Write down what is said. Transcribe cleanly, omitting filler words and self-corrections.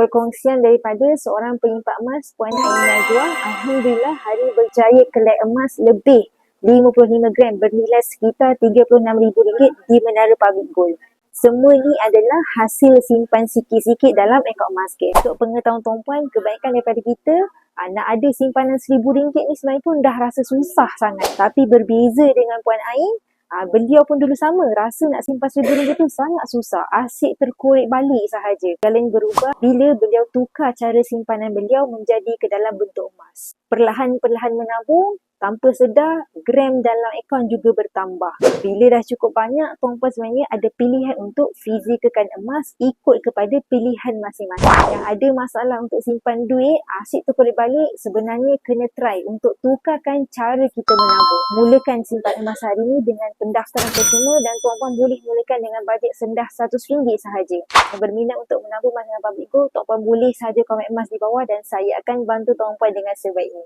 Perkongsian daripada seorang penyimpan emas, Puan Ain Najwa. Alhamdulillah, hari berjaya collect emas lebih 55 gram bernilai sekitar RM36,000 di Menara Public Gold. Semua ni adalah hasil simpan sikit-sikit dalam akaun Emascash. Untuk pengetahuan tuan-puan, kebanyakan daripada kita nak ada simpanan RM1,000 ni sebenarnya pun dah rasa susah sangat. Tapi berbeza dengan Puan Ain, beliau pun dulu sama, rasa nak simpan RM1,000 tu sangat susah, asyik terkorek balik sahaja. Segalanya berubah bila beliau tukar cara simpanan beliau menjadi ke dalam bentuk emas. Perlahan-perlahan menabung, tanpa sedar, gram dalam akaun juga bertambah. Bila dah cukup banyak, tuan-puan sebenarnya ada pilihan untuk fizikalkan emas ikut kepada pilihan masing-masing. Yang ada masalah untuk simpan duit, asyik terkorek balik, sebenarnya kena try untuk tukarkan cara kita menabung. Mulakan simpan emas hari ini dengan pendaftaran percuma dan tuan-puan boleh mulakan dengan bajet sendah RM100 sahaja. Yang berminat untuk menabung emas dengan Public Gold, tuan-puan boleh sahaja komen emas di bawah dan saya akan bantu tuan-puan dengan sebaiknya.